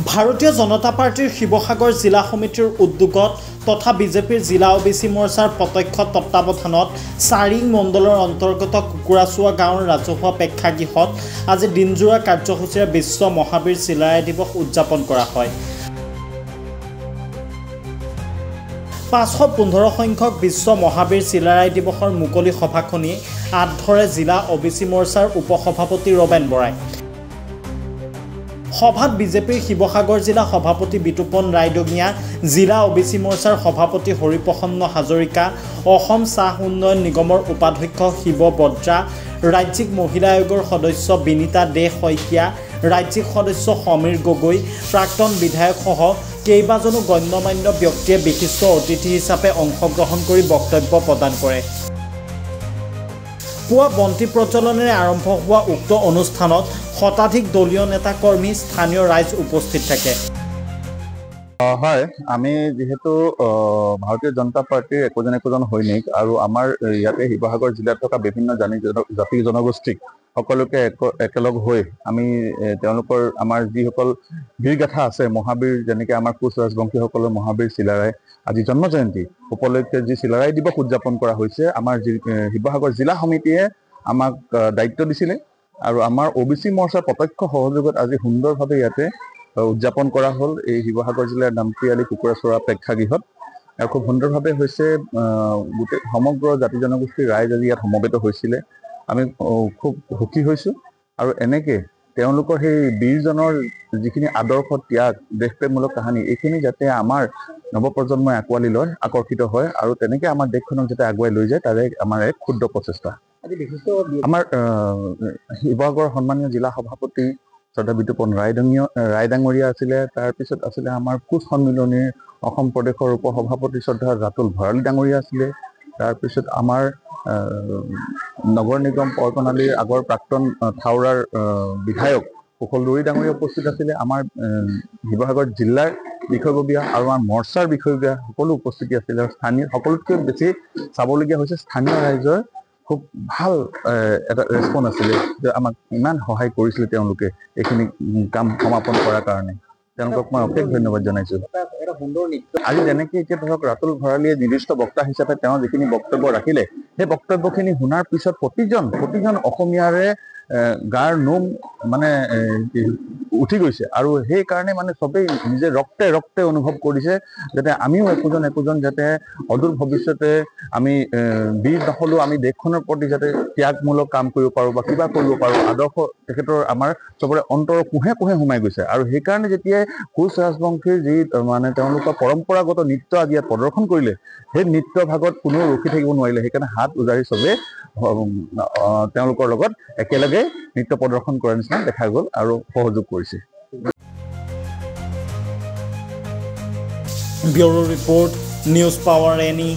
ভাৰতীয় জনতা পাৰ্টিৰ শিৱসাগৰ জিলা সমিতিৰ উদ্যোগত তথা বিজেপিৰ জিলা ওবিচি মৰ্চাৰ প্ৰত্যক্ষ তত্ত্বাৱধানত চাৰিং মণ্ডলৰ অন্তৰ্গত কুকুৰাচোৱা গাঁৱৰ ৰাজহুৱা প্ৰেক্ষাগৃহত আজি দিনজোৰা কাৰ্যসূচীৰে বিশ্ব মহাবীৰ চিলাৰায় দিৱস উদযাপন কৰা হয়। 515 সংখ্যক বিশ্ব মহাবীৰ চিলাৰায় দিৱসৰ মুকলি সভাখনি আঁত ধৰে জিলা ওবিচি মৰ্চাৰ উপসভাপতি ৰবেন বৰাই। সভাত বিজেপিৰ শিৱসাগৰ জিলা সভাপতি বিতুপন ৰায়ডঙিয়া, জিলা ওবিচি মৰ্চাৰ সভাপতি হৰিপ্ৰসন্ন হাজৰিকা, অসম চাহ উন্নয়ন নিগমৰ উপাধ্যক্ষ শিৱ বদ্ৰা, ৰাজ্যিক মহিলা আয়োগৰ সদস্য বিনীতা দে শইকীয়া, ৰাজ্যিক সদস্য সমীৰ গগৈ, প্ৰাক্তন বিধায়কসহ কেইবাজনো গণ্যমান্য ব্যক্তিয়ে বিশিষ্ট অতিথি হিচাপে অংশগ্ৰহণ কৰি বক্তব্য প্ৰদান কৰে। পুৱা বন্তি প্ৰজ্বলনেৰে আৰম্ভ হোৱা উক্ত অনুষ্ঠানত শতাধিক দলীয় নেতা কৰ্মী, স্থানীয় ৰাইজ উপস্থিত থাকে। হয়, আমি যেহেতু ভাৰতীয় জনতা পাৰ্টিৰ একোজন সৈনিক আৰু আমাৰ ইয়াতে শিৱসাগৰ জিলাত থকা বিভিন্ন জাতি জনগোষ্ঠীক সকলোকে একেলগ হৈ আমি তেওঁলোকৰ আমাৰ যিসকল বীৰগাথা আছে, মহাবীৰ যেনেকৈ আমাৰ কোচ ৰাজবংশীসকলৰ মহাবীৰ চিলাৰায় আজি জন্ম জয়ন্তী উপলক্ষে যি চিলাৰায় দিৱস উদযাপন কৰা হৈছে, আমাৰ শিৱসাগৰ জিলা সমিতিয়ে আমাক দায়িত্ব দিছিলে আৰু আমাৰ ওবিচি মৰ্চাৰ প্ৰত্যক্ষ সহযোগত আজি সুন্দৰভাৱে ইয়াতে উদযাপন কৰা হ'ল এই শিৱসাগৰ জিলাৰ নামতিয়ালি কুকুৰাচোৱা প্ৰেক্ষাগৃহত। আৰু খুব সুন্দৰভাৱে হৈছে, গোটেই সমগ্ৰ জাতি জনগোষ্ঠীৰ ৰাইজ আজি ইয়াত সমবেত হৈছিলে। আমি খুব সুখী হৈছোঁ আৰু এনেকৈ তেওঁলোকৰ সেই বীৰজনৰ যিখিনি আদৰ্শ, ত্যাগ, দেশপ্ৰেমমূলক কাহিনী, এইখিনি যাতে আমাৰ নৱপ্ৰজন্মই আঁকোৱালি লয়, আকৰ্ষিত হয় আৰু তেনেকৈ আমাৰ দেশখনক যাতে আগুৱাই লৈ যায়, তাৰে আমাৰ এক ক্ষুদ্ৰ প্ৰচেষ্টা। আমাৰ শিৱসাগৰ সন্মানীয় জিলা সভাপতি শ্ৰদ্ধা বিতুপন ৰায়ডাঙৰীয়া আছিলে। তাৰপিছত আছিলে আমাৰ কোচ সন্মিলনীৰ অসম প্ৰদেশৰ উপসভাপতি শ্ৰদ্ধা ৰাতুল ভৰালী ডাঙৰীয়া আছিলে। তাৰপিছত আমাৰ নগৰ নিগম পৰকনালীৰ আগৰ প্ৰাক্তন থাউৰাৰ বিধায়ক কুশল দৌৰী ডাঙৰীয়া উপস্থিত আছিলে। আমাৰ শিৱসাগৰ জিলাৰ বিষয়ববীয়া আৰু আমাৰ মৰ্চাৰ বিষয়ববীয়া সকলো উপস্থিতি আছিলে। আৰু স্থানীয় সকলোতকৈ বেছি চাবলগীয়া হৈছে স্থানীয় ৰাইজৰ খুব ভাল এটা ৰেছপন্স আছিলে, যে আমাক ইমান সহায় কৰিছিলে তেওঁলোকে এইখিনি কাম সমাপন কৰাৰ কাৰণে। তেওঁলোকক মই অশেষ ধন্যবাদ জনাইছোঁ। আজি যেনেকৈ এতিয়া ধৰক ৰাতুল ভৰালীয়ে নিৰ্দিষ্ট বক্তা হিচাপে তেওঁ যিখিনি বক্তব্য ৰাখিলে, সেই বক্তব্যখিনি শুনাৰ পিছত প্ৰতিজন অসমীয়াৰে গাৰ নোম মানে উঠি গৈছে আৰু সেইকাৰণে মানে চবেই নিজে ৰক্তে অনুভৱ কৰিছে যাতে আমিও একোজন যাতে অদূৰ ভৱিষ্যতে আমি বীৰ নহ'লেও আমি দেশখনৰ প্ৰতি যাতে ত্যাগমূলক কাম কৰিব পাৰোঁ বা কিবা কৰিব পাৰোঁ। আদৰ্শ তেখেতৰ আমাৰ চবৰে অন্তৰৰ কোহে সোমাই গৈছে আৰু সেইকাৰণে যেতিয়াই কোচ ৰাজবংশীৰ যি মানে তেওঁলোকৰ পৰম্পৰাগত নৃত্য আজি ইয়াত প্ৰদৰ্শন কৰিলে, সেই নৃত্য ভাগত কোনেও ৰখি থাকিব নোৱাৰিলে। সেইকাৰণে হাত উজাৰি চবে তেওঁলোকৰ লগত একেলগে নৃত্য প্ৰদৰ্শন কৰাৰ নিচিনা দেখা গ'ল আৰু সহযোগ কৰিছে। Bureau report, news power any.